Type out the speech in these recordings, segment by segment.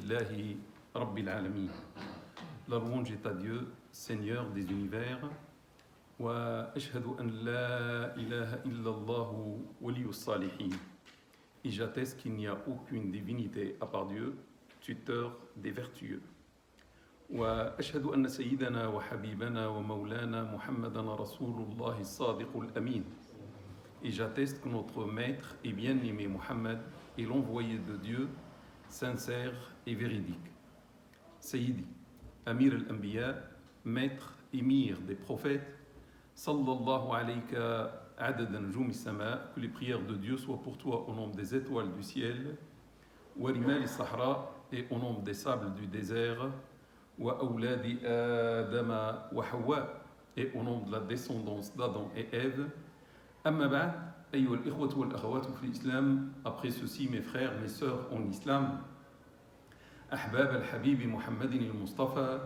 Alhamdulillahi Rabbil Alamin. La louange est à Dieu, Seigneur des univers. Wa ashhadu an la ilaha illallah waliyus salihin. Et j'atteste qu'il n'y a aucune divinité à part Dieu, tuteur des vertueux. Wa ashhadu anna sayyidana wa habibana wa maulana Muhammadan Rasulullah as-sadiqul amin. Et j'atteste que notre maître et bien-aimé Muhammad est l'envoyé de Dieu, sincère et véridique. Sayyidi, Amir al-Anbiya, maître émir des prophètes, sallallahu alayka adad nujum as-sama, que les prières de Dieu soient pour toi au nombre des étoiles du ciel, wa rimal as-sahra, et au nombre des sables du désert, wa awladi Adama wa Hawa, et au nombre de la descendance d'Adam et Ève. Amma ba'd, ayyuha al-ikhwatu wal-akhawatu fi l'islam, après ceci mes frères, mes sœurs en islam, ahbab al-habibi Muhammadin al-Mustafa,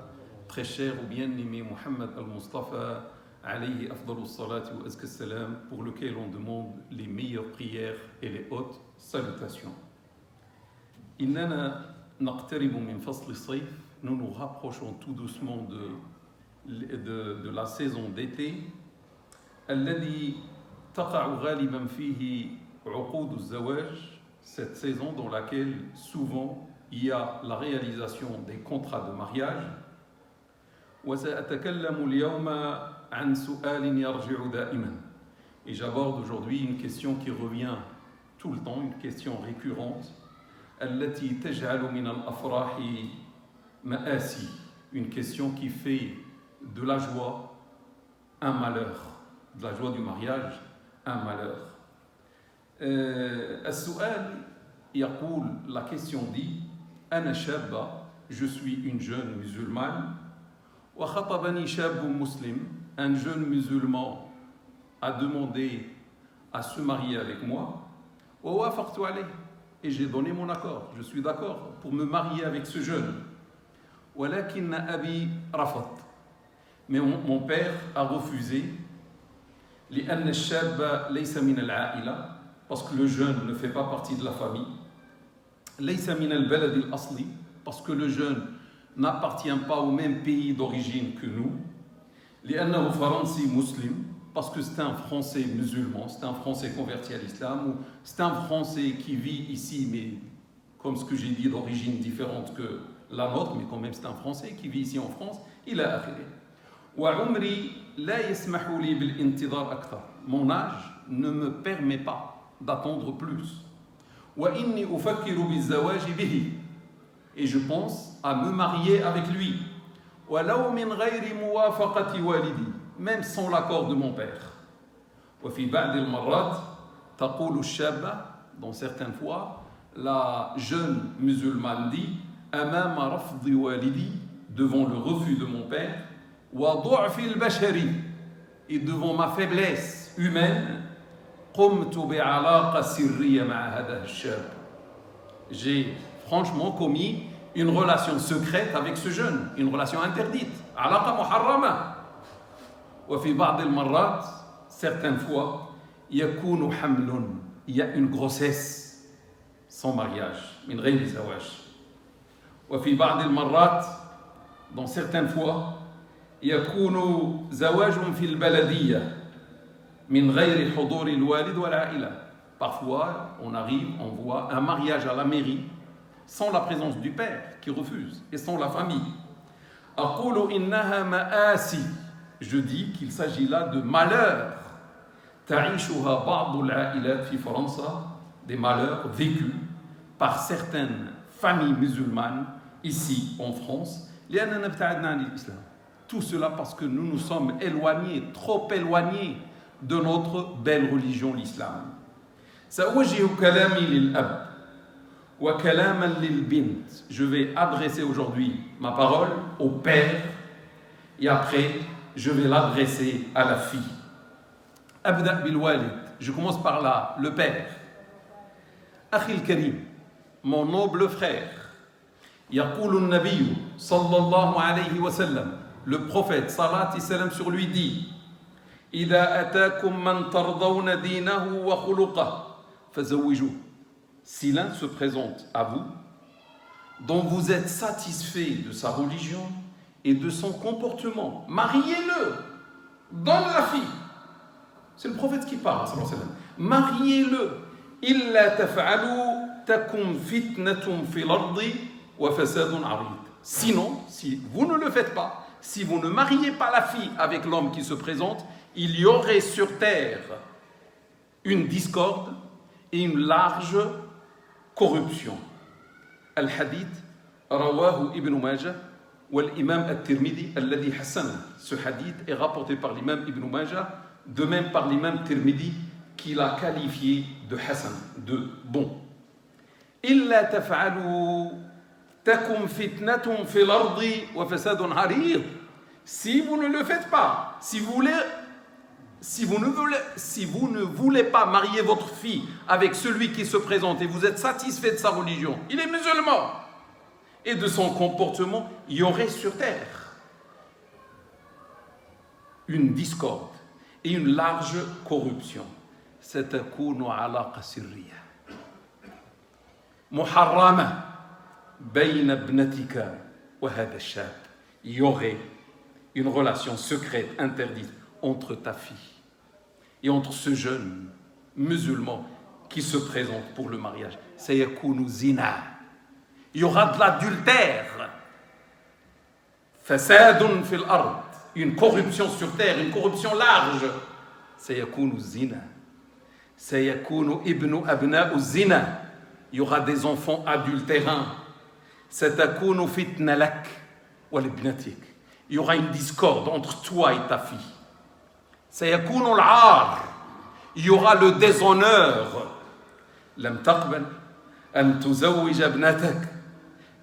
très cher ou bien-aimé Muhammad al-Mustafa, alayhi afdalu salati wa azka salam, pour lequel on demande les meilleures prières et les hautes salutations. Innana naqtaribu min fasl as-sayf, nous nous rapprochons tout doucement de la saison d'été, alladhi taqa'u ghaliban fihi 'uqud az-zawaj, cette saison dans laquelle souvent il y a la réalisation des contrats de mariage. Wa sa'atakallamu al-yawma 'an su'alin yarji'u da'iman, et j'aborde aujourd'hui une question qui revient tout le temps, une question récurrente, allati taj'alu min al-afrahi ma'asi, une question qui fait de la joie un malheur, de la joie du mariage un malheur. As-su'al yaqul, la question dit, ana shabba, je suis une jeune musulmane, wa khatabani shabun muslim, un jeune musulman a demandé à se marier avec moi, wa wafaqtu alayh, et j'ai donné mon accord, je suis d'accord pour me marier avec ce jeune. Walakin abi rafat, mais mon père a refusé, لأن الشاب ليس من العائلة, parce que le jeune ne fait pas partie de la famille, ليس من البلد الأصلي, parce que le jeune n'appartient pas au même pays d'origine que nous, لأنه فرنسي مسلم, parce que c'est un Français musulman, c'est un Français converti à l'islam, ou c'est un Français qui vit ici, mais comme ce que j'ai dit, d'origine différente que la nôtre, mais quand même c'est un Français qui vit ici en France, إلى آخره. وعمري لا يسمح لي بالانتظار أكثر, mon âge ne me permet pas d'attendre plus. وإني أفكر بالزواج به, et je pense à me marier avec lui. ولو من غير موافقة والدي, même sans l'accord de mon père. وفي بعض المرات تقول الشابة, dans certaines fois, la jeune musulmane dit, أمام رفض والدي, devant le refus de mon père, وضعف البشري, et devant ma faiblesse humaine, قمت بعلاقة سرية مع هذا الشاب, j'ai franchement commis une relation secrète avec ce jeune, une relation interdite, علاقة محرمة. وفي بعض المرات, certaines fois, يكون حمل, il y a une grossesse sans mariage, من غير زواج. وفي بعض المرات, dans certaines fois, يكون زواج في البلدية من غير حضور الوالد والعائلة. Parfois, on arrive, on voit un mariage à la mairie sans la présence du père qui refuse et sans la famille. أقول إنها مآسي, je dis qu'il s'agit là de malheurs. تعيشها بعض العائلات في فرنسا, des malheurs vécus par certaines familles musulmanes ici en France. لأننا ابتعدنا عن الإسلام. Tout cela parce que nous nous sommes éloignés, trop éloignés de notre belle religion, l'islam. سأوجه كلامي للأب وكلاما للبنت. Je vais adresser aujourd'hui ma parole au père et après je vais l'adresser à la fille. أبدأ بالوالد, je commence par là, le père. أخي الكريم, mon noble frère. يقول النبي صلى الله عليه وسلم, le prophète, salat et salam sur lui, dit, إذا أتاكم من ترضون دينه وخلقه فزوجوه. Si l'un se présente à vous dont vous êtes satisfait de sa religion et de son comportement. Mariez-le. Donne la fille. C'est le prophète qui parle. Mariez-le. إلا تفعلوا تكن فتنة في الأرض وفساد عريض. Sinon, si vous ne le faites pas, si vous ne mariez pas la fille avec l'homme qui se présente, il y aurait sur terre une discorde et une large corruption. Al-Hadith, rawahu Ibn Majah, والإمام الترمذي الذي حسنه. Ce hadith est rapporté par l'imam Ibn Majah, de même par l'imam Tirmidhi, qui l'a qualifié de Hassan, de bon. إلا تفعلوا تكن فتنة في الأرض وفساد عريض. Si vous ne le faites pas, si vous ne voulez pas marier votre fille avec celui qui se présente et vous êtes satisfait de sa religion, il est musulman, et de son comportement, il y aurait sur terre une discorde et une large corruption. ستكون علاقة سرية محرمة بين ابنتك وهذا الشاب. Il y aurait une relation secrète, interdite entre ta fille et entre ce jeune musulman qui se présente pour le mariage. سيكون زنا. Il y aura de l'adultère. فساد في الأرض. Une corruption sur terre, une corruption large. سيكون زنا. سيكون ابن أبناء الزنا. Il y aura des enfants adultérins. ستكون فتنة لك ولابنتك. Il y aura une discorde entre toi et ta fille. سيكون العار. Il y aura le déshonneur. لم تقبل أن تزوج ابنتك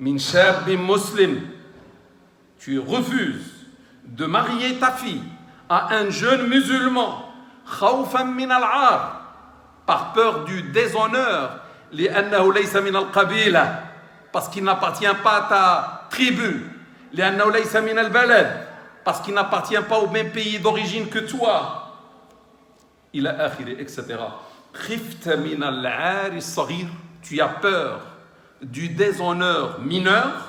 من شاب مسلم. Tu refuses de marier ta fille à un jeune musulman. خوفا من العار. Par peur du déshonneur. لأنه ليس من القبيلة. Parce qu'il n'appartient pas à ta tribu. لأنه ليس من البلد. Parce qu'il n'appartient pas au même pays d'origine que toi. إلى آخره, etc. خفت من العار الصغير. Tu as peur du déshonneur mineur.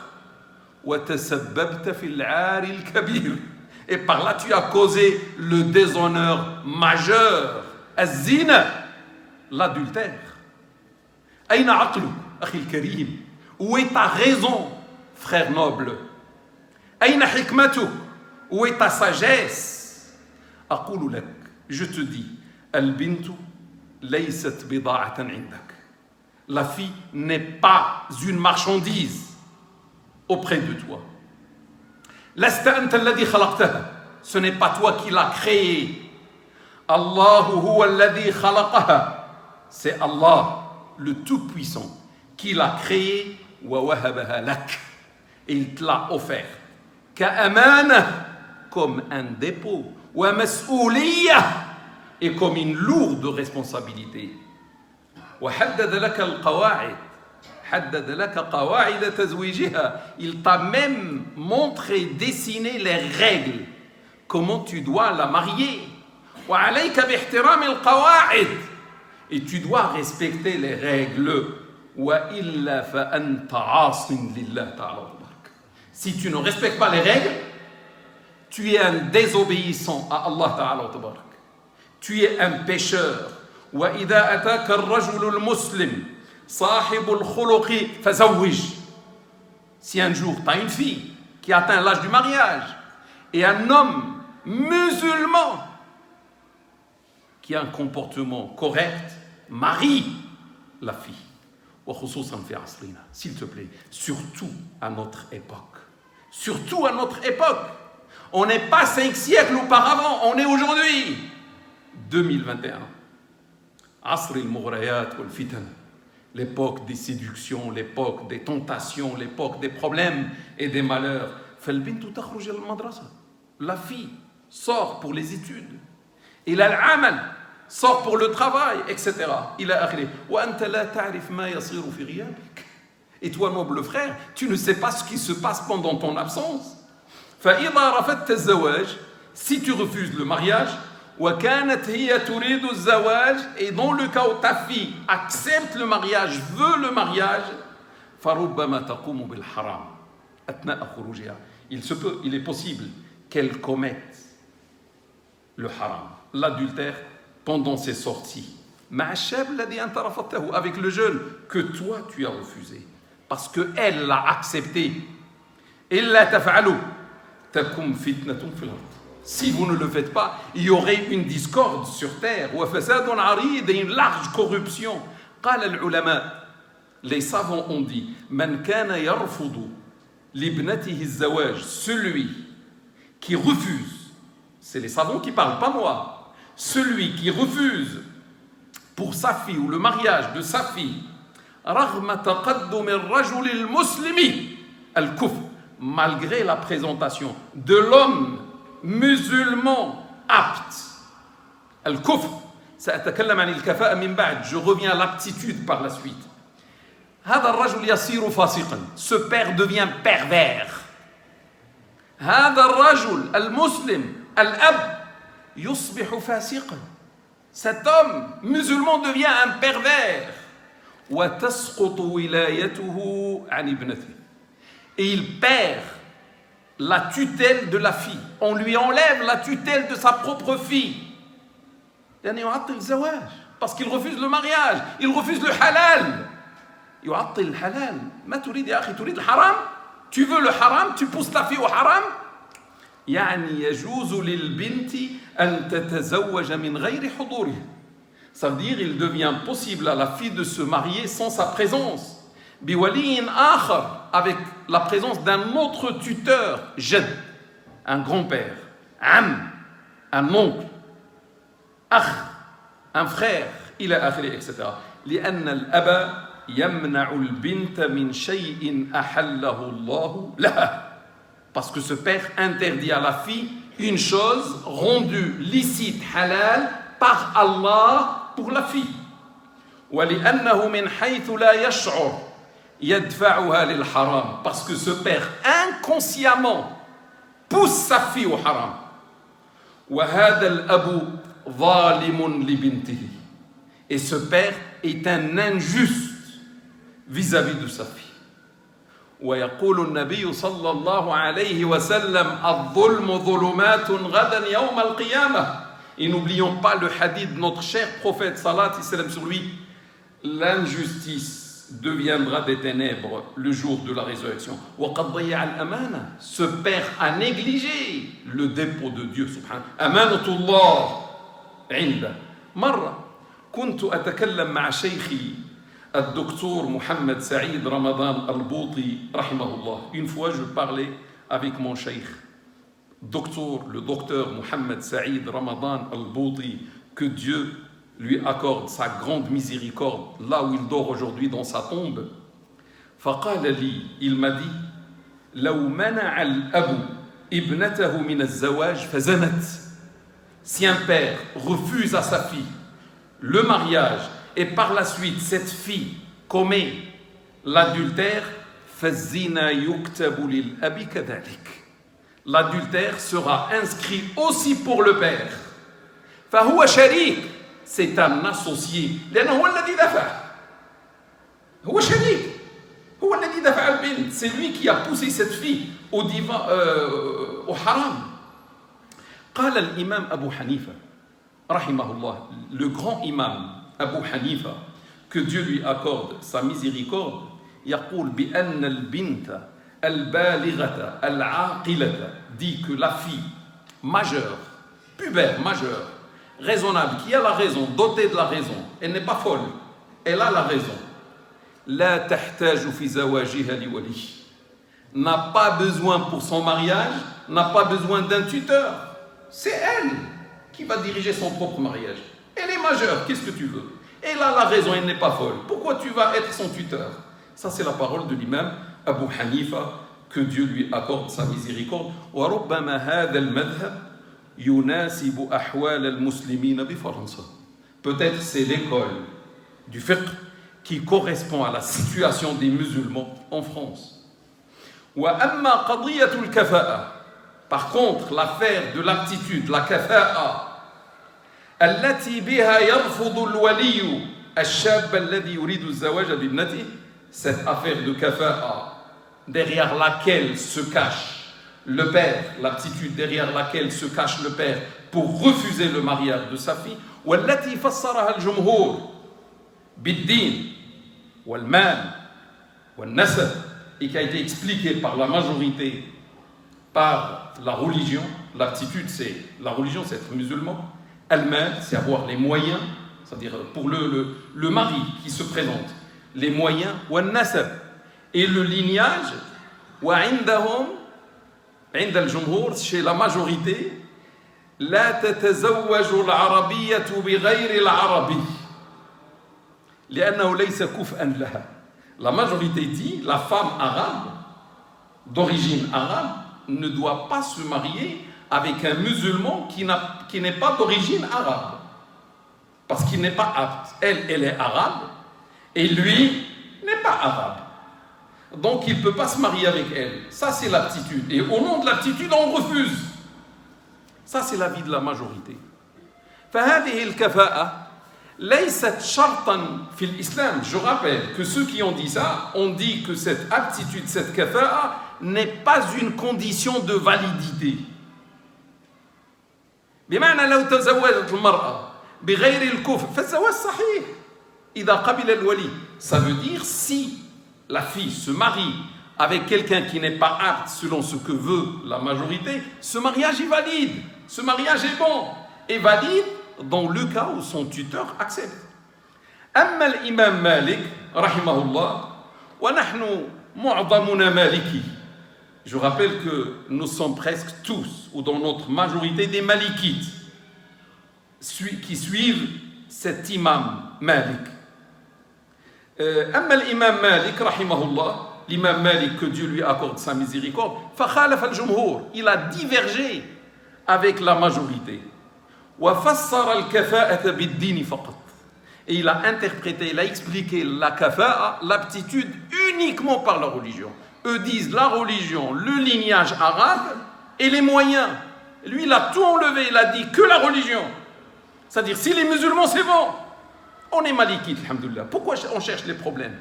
وتسببت في العار الكبير. Et par là tu as causé le déshonneur majeur. الزنا, l'adultère. أين عقلك أخي الكريم? Où est ta raison, frère noble? أين حكمتك? Où est ta sagesse? أقول لك, je te dis, البنت ليست بضاعة عندك. La fille n'est pas une marchandise auprès de toi. لست أنت الذي خلقتها. Ce n'est pas toi qui l'as créée. الله هو الذي خلقها. C'est Allah, le Tout-Puissant, qui l'a créée. ووهبها لك. Et il te l'a offert. كأمانة, comme un dépôt. ومسؤولية, et comme une lourde responsabilité. وحدد لك القواعد. حدد لك قواعد تزويجها. Il t'a même montré, dessiné les règles. Comment tu dois la marier. وعليك باحترام القواعد. Et tu dois respecter les règles. وإلا فأنت عاصٍ لله تعالى وتبارك. Si tu ne respectes pas les règles, tu es un désobéissant à Allah تعالى وتبارك. Tu es un pécheur. وإذا أتاك الرجل المسلم صاحب الخلق فزوج. Si un jour tu as une fille qui atteint l'âge du mariage et un homme musulman qui a un comportement correct, marie la fille. S'il te plaît, surtout à notre époque. Surtout à notre époque. On n'est pas 5 siècles auparavant, on est aujourd'hui. 2021. Asr al-Mughrayat wal-Fitan. L'époque des séductions, l'époque des tentations, l'époque des problèmes et des malheurs. La fille sort pour les études. Il a l'amal, sort pour le travail, etc. Et toi, noble frère, tu ne sais pas ce qui se passe pendant ton absence. Si tu refuses le mariage, et dans le cas où ta fille accepte le mariage, veut le mariage, فربما تقوم بالحرام أثناء خروجها. Il est possible qu'elle commette le haram, l'adultère, pendant ses sorties. مع الشاب الذي أنت رفضته, avec le jeune que toi tu as refusé, parce qu'elle l'a accepté. إلا تفعلوا تكن فتنة في الأرض. Si vous ne le faites pas, il y aurait une discorde sur terre, وفساد عريض, et une large corruption. قال العلماء, les savants ont dit, من كان يرفض لابنته الزواج, celui qui refuse, c'est les savants qui parlent, pas moi, celui qui refuse pour sa fille ou le mariage de sa fille, رغم تقدم الرجل المسلم الكفر, malgré la présentation de l'homme musulman apte. الكفر, سأتكلم عن الكفاءة من بعد, je reviens à l'aptitude par la suite. هذا الرجل يصير فاسقا, ce père devient pervers. هذا الرجل المسلم الأب يصبح فاسقا, cet homme musulman devient un pervers. وتسقط ولايته عن ابنته, et il perd la tutelle de la fille, on lui enlève la tutelle de sa propre fille. لأنه يعطل الزواج, parce qu'il refuse le mariage, il refuse le halal. يعطل الحلال. ما تريد يا أخي, تريد الحرام, tu veux le haram, tu pousses ta fille au haram. يعني يجوز للبنت أن تتزوج من غير حضوره, ça veut dire il devient possible à la fille de se marier sans sa présence. بولي آخر, avec la présence d'un autre tuteur, جد, un grand-père, عم, un oncle, أخ, un frère, إلى آخره, etc. لأن الأب يمنع البنت من شيء أحله الله لها, parce que ce père interdit à la fille une chose rendue licite, halal, par Allah pour la fille. ولأنه من حيث لا يشعر يدفعها للحرام, parce que ce père inconsciemment pousse sa fille au haram. وهذا الأب ظالم لبنته, et ce père est un injuste vis-à-vis de sa fille. ويقول النبي صلى الله عليه وسلم الظلم ظلمات غدا يوم القيامة. Et n'oublions pas le hadith de notre cher prophète, salat et salam sur lui, l'injustice deviendra des ténèbres le jour de la résurrection. وقد ضيع الأمانة, ce père a négligé le dépôt de Dieu سبحانه. أمانة الله عنده. مرة كنت أتكلم مع شيخي الدكتور محمد سعيد رمضان البوطي رحمه الله. Une fois je parlais avec mon cheikh, le docteur Mohamed Saïd Ramadan al-Bouti, que Dieu lui accorde sa grande miséricorde là où il dort aujourd'hui dans sa tombe. فقال لي, il m'a dit, لو منع الأب ابنته من الزواج فزنت. Si un père refuse à sa fille le mariage et par la suite cette fille commet l'adultère, فالزنا يكتب للأب كذلك. L'adultère sera inscrit aussi pour le père. فهو شريك, c'est un associé, لأنه هو الذي دفع. هو شريك, هو الذي دفع البنت, c'est lui qui a poussé cette fille au haram. قال الإمام أبو حنيفة رحمه الله, le grand imam Abu Hanifa, que Dieu lui accorde sa miséricorde, يقول بأن البنت البالغة العاقلة, dit que la fille majeure, pubère, majeure, raisonnable, qui a la raison, dotée de la raison, elle n'est pas folle, elle a la raison, لا تحتاج في زواجها لولي, n'a pas besoin pour son mariage, n'a pas besoin d'un tuteur, c'est elle qui va diriger son propre mariage. Elle est majeure, qu'est-ce que tu veux? Elle a la raison, elle n'est pas folle. Pourquoi tu vas être son tuteur? Ça, c'est la parole de l'imam Abu Hanifa, que Dieu lui accorde sa miséricorde. وَرُبَّمَا هَذَا الْمَذْهَبْ يُنَاسِبُ أَحْوَالَ الْمُسْلِمِينَ بِفَرَنْسَ. Peut-être c'est l'école du fiqh qui correspond à la situation des musulmans en France. وَأَمَّا قَضِيَّةُ الْكَفَاءَةِ. Par contre, l'affaire de l'aptitude, la kafa'a, التي بها يرفض الولي الشاب الذي يريد الزواج بابنته, cette affaire de kafa'a, derrière laquelle se cache le père, l'aptitude derrière laquelle se cache le père pour refuser le mariage de sa fille, والتي فسرها الجمهور بالدين والمال والنسب, et qui a été expliqué par la majorité par la religion. L'aptitude, c'est la religion, c'est être musulman. Al-mal, c'est avoir les moyens, c'est-à-dire pour le mari qui se présente, les moyens, والنسب, et le lignage. وعندهم عند الجمهور, chez la majorité, لا تتزوج العربية بغير العربي لأنه ليس كفءا لها. La majorité dit la femme arabe d'origine arabe ne doit pas se marier avec un musulman qui n'est pas d'origine arabe, parce qu'il n'est pas apte. Elle est arabe et lui n'est pas arabe, donc il ne peut pas se marier avec elle. Ça, c'est l'aptitude, et au nom de l'aptitude on refuse. Ça, c'est l'avis de la majorité. فهذه الكفاءة ليست شرطا في الإسلام. Je rappelle que ceux qui ont dit ça ont dit que cette aptitude, cette kafa'a, n'est pas une condition de validité. بمعنى لو تزوجت المرأة بغير الكفء فالزواج صحيح إذا قبل الولي. Ça veut dire, si la fille se marie avec quelqu'un qui n'est pas apte selon ce que veut la majorité, ce mariage est valide, ce mariage est bon et valide dans le cas où son tuteur accepte. أما الإمام مالك رحمه الله ونحن معظمنا مالكي. Je rappelle que nous sommes presque tous, ou dans notre majorité, des malikites qui suivent cet imam Malik. أما الإمام مالك رحمه الله, l'imam Malik, que Dieu lui accorde sa miséricorde, فخالف الجمهور, il a divergé avec la majorité. وفسر الكفاءة بالدين فقط. Et il a interprété, il a expliqué la kafa'a, l'aptitude, uniquement par la religion. Eux disent la religion, le lignage arabe et les moyens. Lui, il a tout enlevé, il a dit que la religion. C'est-à-dire, si les musulmans, c'est bon. On est malikite, alhamdoulilah. Pourquoi on cherche les problèmes?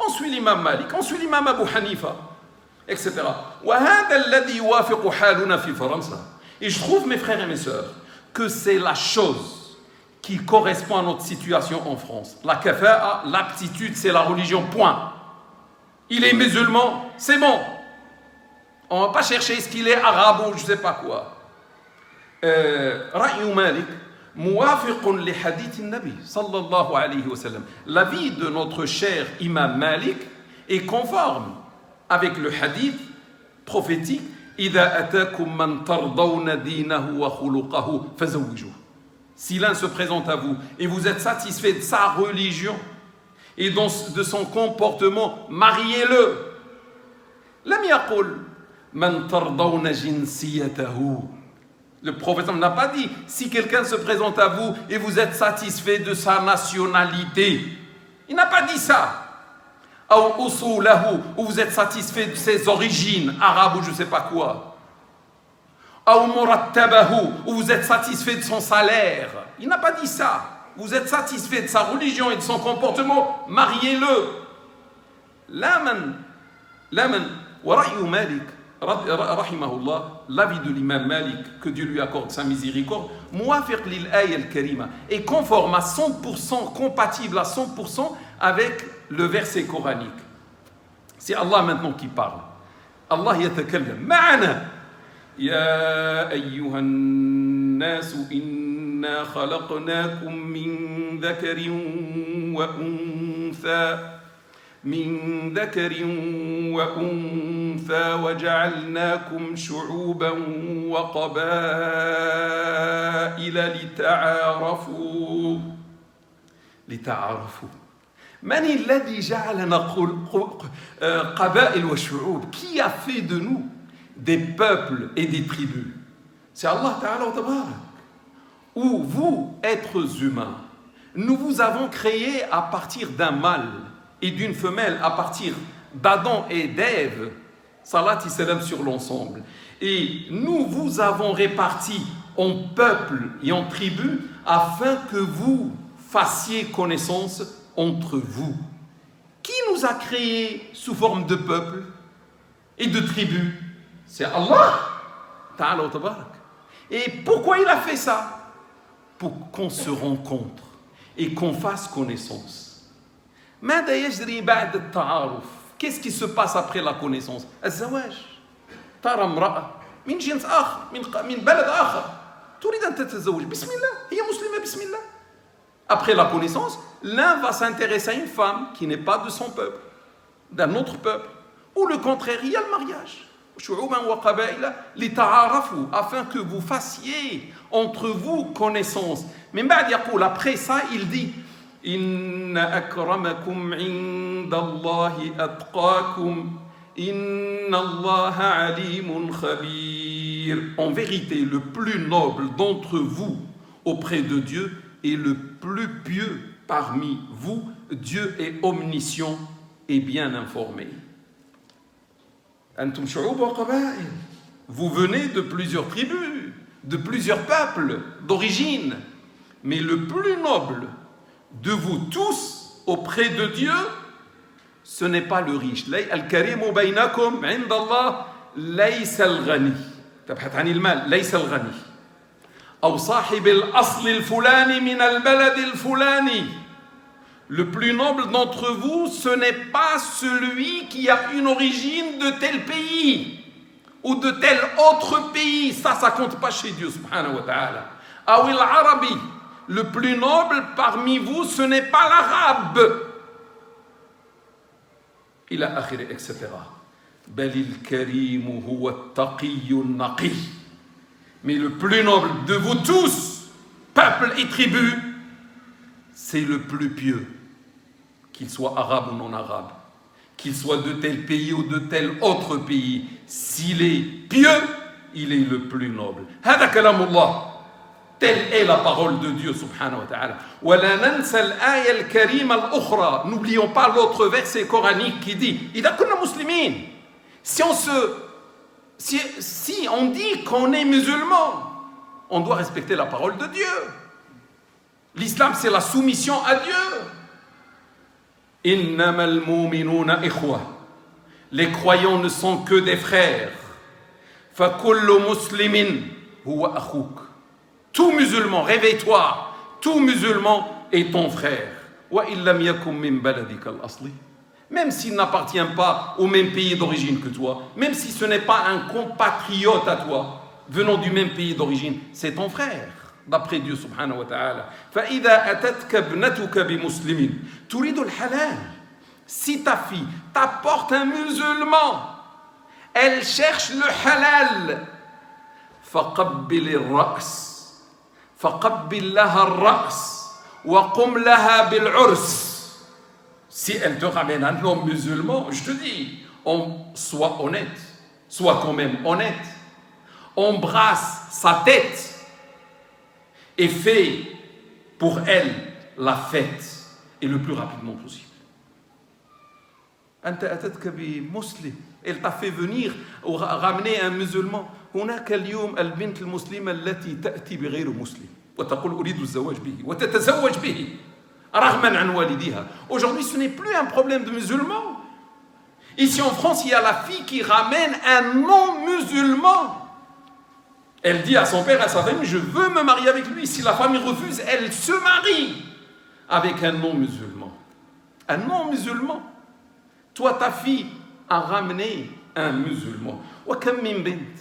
On suit l'imam Malik, on suit l'imam Abu Hanifa, etc. وهذا الذي يوافق حالنا في فرنسا. Et je trouve, mes frères et mes sœurs, que c'est la chose qui correspond à notre situation en France. La kafa'a, l'aptitude, c'est la religion, point. Il est musulman, c'est bon. On ne va pas chercher est-ce qu'il est arabe ou je ne sais pas quoi. رأي مالك موافق لحديث النبي صلى الله عليه وسلم. L'avis de notre cher imam Malik est conforme avec le hadith prophétique. إذا أتاكم من ترضون دينه وخلقه فزوجوه. Si l'un se présente à vous et vous êtes satisfait de sa religion et de son comportement, mariez-le. لم يقل من ترضون جنسيته. Le prophète n'a pas dit si quelqu'un se présente à vous et vous êtes satisfait de sa nationalité. Il n'a pas dit ça. أو أصوله, ou vous êtes satisfait de ses origines arabes ou je ne sais pas quoi. أو مرتبه, ou vous êtes satisfait de son salaire. Il n'a pas dit ça. Vous êtes satisfait de sa religion et de son comportement, mariez-le. لا من ورأي مالك رحمه الله, l'avis de l'imam Malik, que Dieu lui accorde sa miséricorde, موافق للآية الكريمة, est conforme à 100%, compatible à 100% avec le verset coranique. C'est Allah maintenant qui parle. Allah يتكلم معنا يا أيها الناس إنا خلقناكم من ذكر وأنثى وجعلناكم شعوبا وقبائل لتعارفوا. من الذي جعلنا قبائل وشعوب? Qui a fait de nous des peuples et des tribus? C'est Allah Ta'ala wa Tabarak. Ou vous, êtres humains, nous vous avons créés à partir d'un mâle et d'une femelle, à partir d'Adam et d'Ève, salat et salam sur l'ensemble. Et nous vous avons répartis en peuples et en tribus afin que vous fassiez connaissance entre vous. Qui nous a créés sous forme de peuple et de tribus? C'est Allah. Ta'ala wa tabarak. Et pourquoi il a fait ça? Pour qu'on se rencontre et qu'on fasse connaissance. ماذا يجري بعد التعارف? Qu'est-ce qui se passe après la connaissance? الزواج. ترى امرأة من جنس آخر من بلد آخر تريد أن تتزوج بسم الله هي مسلمة بسم الله. Après la connaissance, l'un va s'intéresser à une femme qui n'est pas de son peuple, d'un autre peuple, ou le contraire, il y a le mariage. Afin que vous fassiez entre vous connaissance. Mais après ça, il dit Inna akramakum indallahi atqakum Inna Allaha alimun khabir. En vérité, le plus noble d'entre vous auprès de Dieu est le plus pieux parmi vous. Dieu est omniscient et bien informé. Vous venez de plusieurs tribus, de plusieurs peuples d'origine, mais le plus noble de vous tous auprès de Dieu, ce n'est pas le riche. Al-karimu baynakum indallah laysa al-ghani. تبحث عن المال ليس الغني. أو صاحب الأصل الفلاني من البلد الفلاني. Le plus noble d'entre vous, ce n'est pas celui qui a une origine de tel pays ou de tel autre pays. Ça compte pas chez Dieu, subhanahu wa ta'ala. Awil Arabi, le plus noble parmi vous, ce n'est pas l'arabe. Ila akhiri, etc. Balil karimu huwa taqiyun naqi. Mais le plus noble de vous tous, peuple et tribu, c'est le plus pieux. Qu'il soit arabe ou non arabe, qu'il soit de tel pays ou de tel autre pays, s'il est pieux, il est le plus noble. Hada kalamullah. Telle est la parole de Dieu, subhanahu wa ta'ala. وَلَا نَنْسَ الْآيَةَ الْكَرِيمَ الْأُخْرَى. N'oublions pas l'autre verset coranique qui dit إِذَا كُنَّا مُسْلِمِينَ. Si on dit qu'on est musulman, on doit respecter la parole de Dieu. L'islam, c'est la soumission à Dieu. إِنَّمَا الْمُؤْمِنُونَ إِخْوَةٌ. Les croyants ne sont que des frères. فَكُلُّ مُسْلِمٍ هُوَ أَخُوكَ. Tout musulman, réveille-toi, tout musulman est ton frère. وَإِن لَمْ يَكُن مِّن بَلَدِكَ الْأَصْلِ. Même s'il n'appartient pas au même pays d'origine que toi, même si ce n'est pas un compatriote à toi, venant du même pays d'origine, c'est ton frère, d'après Dieu subhanahu wa ta'ala. فَإِذَا أَتَتْكَ ابْنَتُكَ بِمُسْلِمٍ تُرِيدُ الْحَلَالِ. Si ta fille t'apporte un musulman, elle cherche le halal. فَقَبِّلِ الرَّأْسِ فَقَبِّلْ لَهَا الرَّأْسِ وَقُمْ لَهَا بِالْعُرْسِ. Si elle te ramène un homme musulman, je te dis, sois honnête, sois quand même honnête. Embrasse sa tête et fais pour elle la fête, et le plus rapidement possible. أنت أتتك بمسلم. Elle t'a fait venir ou ramener un musulman. هناك اليوم البنت المسلمة التي تأتي بغير مسلم وتقول أريد الزواج به وتتزوج به رغما عن والديها. Aujourd'hui, ce n'est plus un problème de musulmans. Ici en France, il y a la fille qui ramène un non-musulman. Elle dit à son père, à sa famille, je veux me marier avec lui. Si la famille refuse, elle se marie avec un non-musulman. Un non-musulman. Toi, ta fille a ramené un musulman. وكم من بنت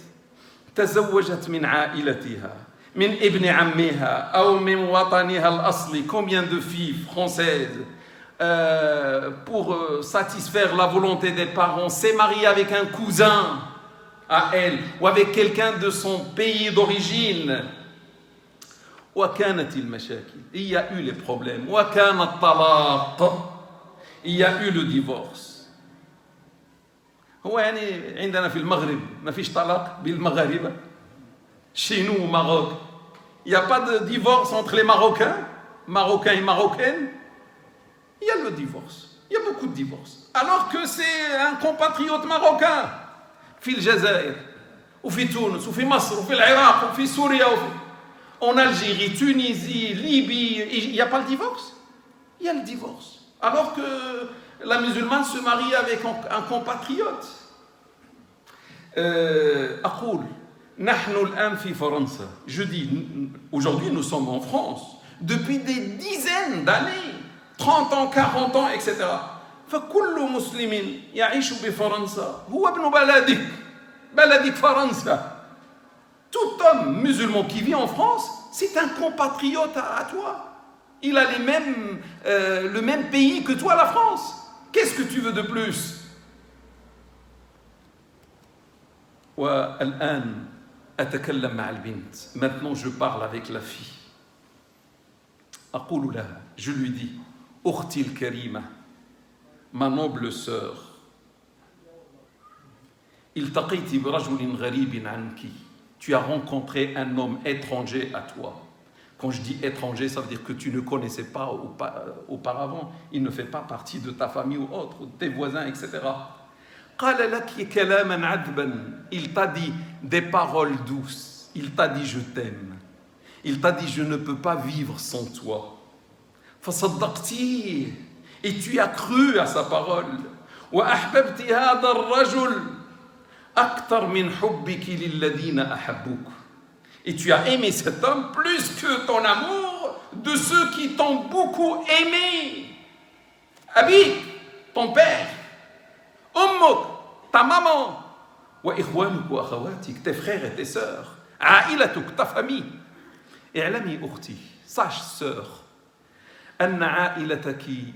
تزوجت من عائلتها من ابن عمها أو من وطنها الأصلي. Combien de filles françaises pour satisfaire la volonté des parents s'est mariée avec un cousin à elle ou avec quelqu'un de son pays d'origine. وكانت المشاكل. Il y a eu les problèmes. وكان الطلاق. Il y a eu le divorce. هو يعني عندنا في المغرب ما فيش طلاق بالمغاربة. Chez nous au Maroc, il n'y a pas de divorce entre les Marocains et Marocaines. Il y a le divorce. Il y a beaucoup de divorces. Alors que c'est un compatriote marocain. في الجزائر وفي تونس وفي مصر وفي العراق وفي سوريا en Algérie, Tunisie, Libye, il n'y a pas le divorce. Il y a le divorce. Alors que La musulmane se marie avec un compatriote. أقول نحن الآن في فرنسا. Je dis, aujourd'hui nous sommes en France. Depuis des dizaines d'années, 30 ans, 40 ans, etc. فكل مسلم يعيش بفرنسا هو ابن بلدك. بلدك فرنسا. Tout homme musulman qui vit en France, c'est un compatriote à toi. Il a le même pays que toi, la France. Qu'est-ce que tu veux de plus? والآن أتكلم مع البنت. Maintenant, je parle avec la fille. أقول لها, je lui dis, أختي الكريمة, ma noble sœur, التقيت برجل غريب عنك. Tu as rencontré un homme étranger à toi. Quand je dis étranger, ça veut dire que tu ne connaissais pas auparavant. Il ne fait pas partie de ta famille ou autre, tes voisins, etc. قال لك كلاما عذبا. Il t'a dit des paroles douces. Il t'a dit je t'aime. Il t'a dit je ne peux pas vivre sans toi. فصدقتيه. Et tu as cru à sa parole. وأحببت هذا الرجل أكثر من حبك للذين أحبوك. Et tu as aimé cet homme plus que ton amour de ceux qui t'ont beaucoup aimé. Abik, ton père. Ummuk, ta maman. Wa ikhwanuk wa akhawatik, tes frères et tes sœurs. A'ilatuk, ta famille. I'lami ukhti, sache sœur. Anna a'ilataki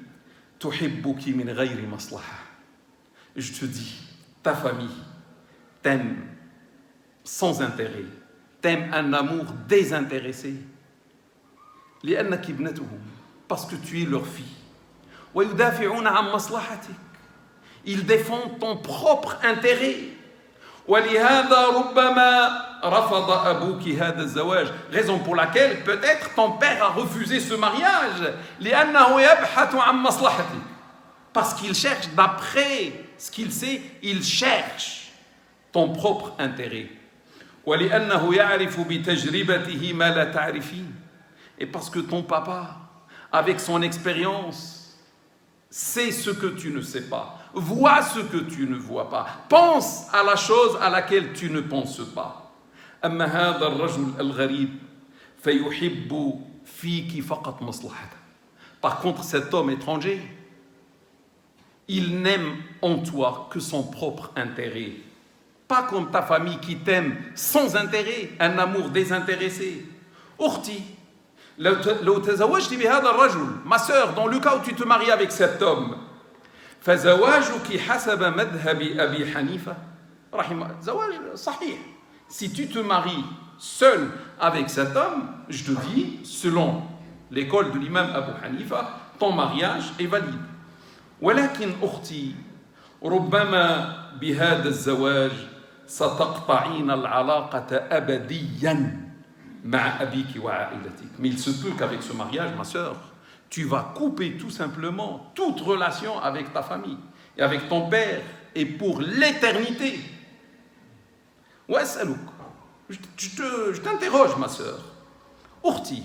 tuhibbuki min ghayri maslaha. Je te dis, ta famille t'aime sans intérêt. T'aimes un amour désintéressé. لأنك ابنتهم, parce que tu es leur fille. ويدافعون عن مصلحتك. Ils défendent ton propre intérêt. ولهذا ربما رفض أبوك هذا الزواج. Raison pour laquelle peut-être ton père a refusé ce mariage. لأنه يبحث عن مصلحتك. Parce qu'il cherche, d'après ce qu'il sait, il cherche ton propre intérêt. ولأنه يعرف بتجربته ما لا تعرفين. Et parce que ton papa, avec son expérience, sait ce que tu ne sais pas, voit ce que tu ne vois pas, pense à la chose à laquelle tu ne penses pas. أما هذا الرجل الغريب فيحب فيك فقط مصلحته. Par contre, cet homme étranger, il n'aime en toi que son propre intérêt. Pas comme ta famille qui t'aime sans intérêt, un amour désintéressé. أختي, لو تزوجت بهذا الرجل, ma sœur, dans le cas où tu te maries avec cet homme, فزواجك حسب مذهب أبي حنيفة رحمه زواج صحيح. Si tu te maries seul avec cet homme, je te dis, selon l'école de l'imam Abu Hanifa, ton mariage est valide. ولكن أختي ربما بهذا الزواج ستقطعين العلاقة أبدياً مع أبيك وعائلتك. Mais il se peut qu'avec ce mariage, ma sœur, tu vas couper tout simplement toute relation avec ta famille et avec ton père et pour l'éternité. وأسألك, je t'interroge, ma sœur. أختي,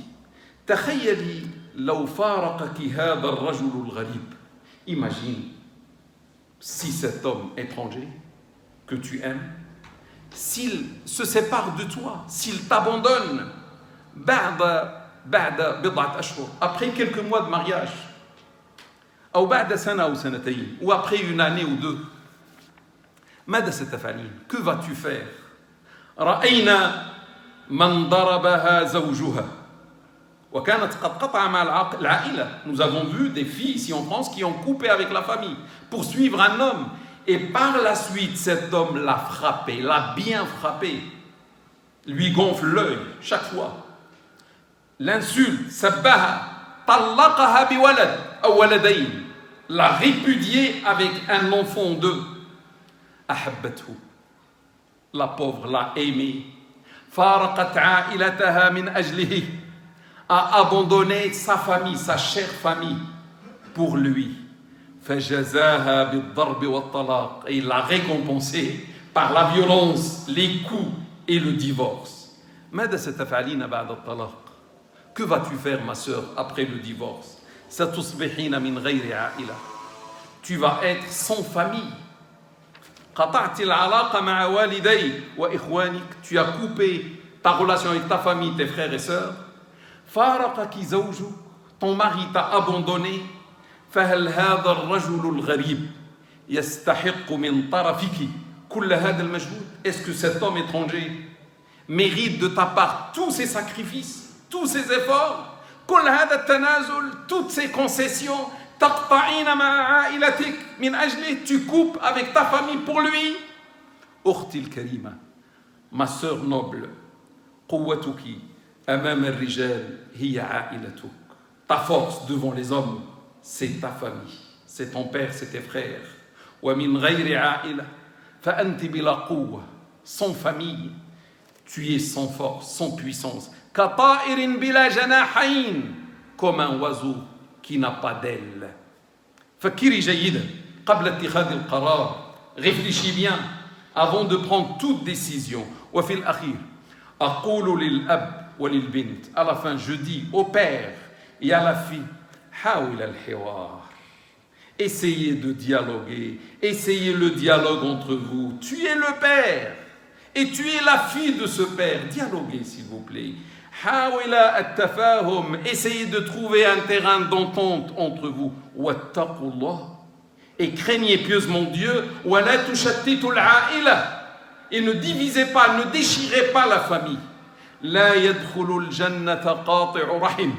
تخيلي لو فارقك هذا الرجل الغريب. Imagine si cet homme étranger que tu aimes, s'il se sépare de toi, s'il t'abandonne, après quelques mois de mariage, ou après une année ou deux, que vas-tu faire? رأينا من ضربها زوجها وكانت قد قطع مع العائلة. Nous avons vu des filles ici en France qui ont coupé avec la famille pour suivre un homme. Et par la suite, cet homme l'a frappé, l'a bien frappé, lui gonfle l'œil chaque fois. L'insulte, sabbaha, talaqaha biwalad, aw waladayn, l'a répudié avec un enfant d'eux. Ahabbathu, la pauvre l'a aimé. Faraqat a'ilataha min ajlihi, a abandonné sa famille, sa chère famille, pour lui. فجزاها بالضرب والطلاق, et il l'a récompensé par la violence, les coups et le divorce. ماذا ستفعلين بعد الطلاق? Que vas-tu faire, ma sœur, après le divorce? ستصبحين من غير عائلة. tu vas être sans famille. قطعت العلاقة مع والديك وإخوانك, tu as coupé ta relation avec ta famille, tes frères et sœurs. فارقك زوجك, ton mari t'a abandonné. فهل هذا الرجل الغريب يستحق من طرفك كل هذا المجهود? Est-ce que cet homme étranger mérite de ta part tous ces sacrifices, tous ces efforts, كل هذا التنازل, toutes ces concessions, تقطعين مع عائلتك من أجله, tu coupes avec ta famille pour lui. أختي الكريمة, ma sœur noble, قوتك أمام الرجال هي عائلتك. Ta force devant les hommes, c'est ta famille, c'est ton père, c'est tes frères. ومن غير عائلة فأنت بلا قوة, sans famille, tu es sans force, sans puissance. كطائر بلا جناحين, comme un oiseau qui n'a pas d'aile. فكري جيدا قبل اتخاذ القرار, réfléchis bien avant de prendre toute décision. وفي الأخير أقول للأب وللبنت, à la fin je dis au père et à la fille, حاول الحوار, essayez de dialoguer, essayez le dialogue entre vous. Tu es le père et tu es la fille de ce père, dialoguez s'il vous plaît. حاول التفاهم, essayez de trouver un terrain d'entente entre vous. واتقوا الله, et craignez pieusement Dieu. ولا تشتتوا العائلة, et ne divisez pas, ne déchirez pas la famille. لا يدخل الجنة قاطع رحم,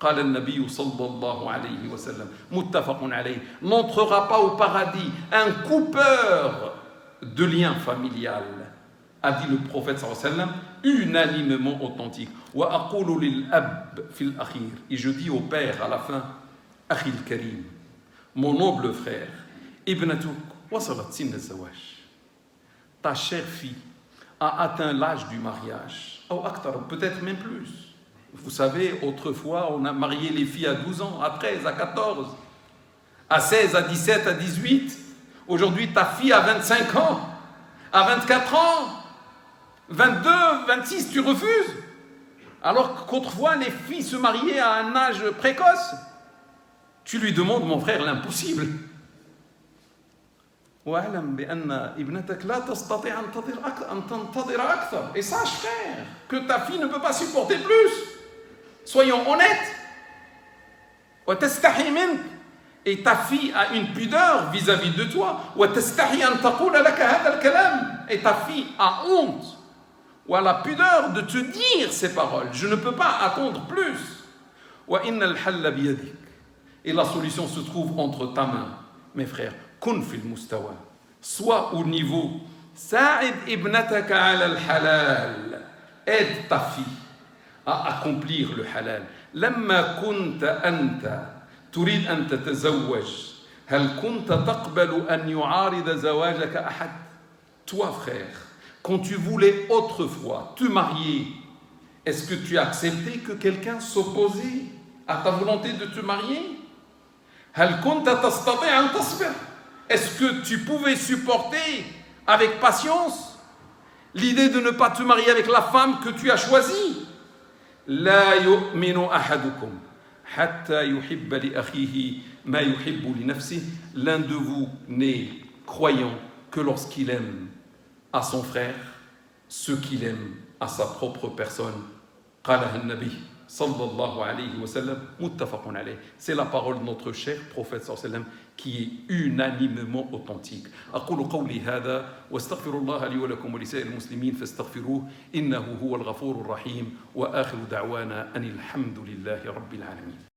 قال النبي صلى الله عليه وسلم متفق عليه, n'entrera pas au paradis un coupeur de lien familial, a dit le prophète صلى الله عليه وسلم, unanimement authentique. وأقول للأب في الأخير, et je dis au père à la fin, أخي الكريم, mon noble frère, ابنتك وصلت سن الزواج, ta chère fille a atteint l'âge du mariage, ou أكثر, peut-être même plus. Vous savez, autrefois, on a marié les filles à 12 ans, à 13, à 14, à 16, à 17, à 18. Aujourd'hui, ta fille a 25 ans, à 24 ans, 22, 26, tu refuses. Alors qu'autrefois, les filles se mariaient à un âge précoce. Tu lui demandes, mon frère, l'impossible. Et sache, frère, que ta fille ne peut pas supporter plus. Soyons honnêtes. Et ta fille a une pudeur vis-à-vis de toi. Et ta fille a honte ou a la pudeur de te dire ces paroles. Je ne peux pas attendre plus. Et la solution se trouve entre ta main, mes frères. Kun fil mustawa. Sois au niveau. Sa'id ibnataka ala al-halal. Aide ta fille à accomplir le halal. لما كنت أنت تريد أن تتزوج هل كنت تقبل أن يعارض زواجك أحد? Toi, frère, quand tu voulais autrefois te marier, est-ce que tu as accepté que quelqu'un s'opposait à ta volonté de te marier? هل كنت تستطيع أن تصبر? Est-ce que tu pouvais supporter avec patience l'idée de ne pas te marier avec la femme que tu as choisie? لا يؤمن أحدكم حتى يحب لأخيه ما يحب لنفسه. L'un de vous n'est croyant que lorsqu'il aime à son frère ce qu'il aime à sa propre personne. قالها النبي صلى الله عليه وسلم متفق عليه. C'est la parole de notre cher prophète صلى الله عليه وسلم qui est unanimement authentique. أقول قولي هذا واستغفر الله لي ولكم ولسائر المسلمين فاستغفروه إنه هو الغفور الرحيم وآخر دعوانا أن الحمد لله رب العالمين.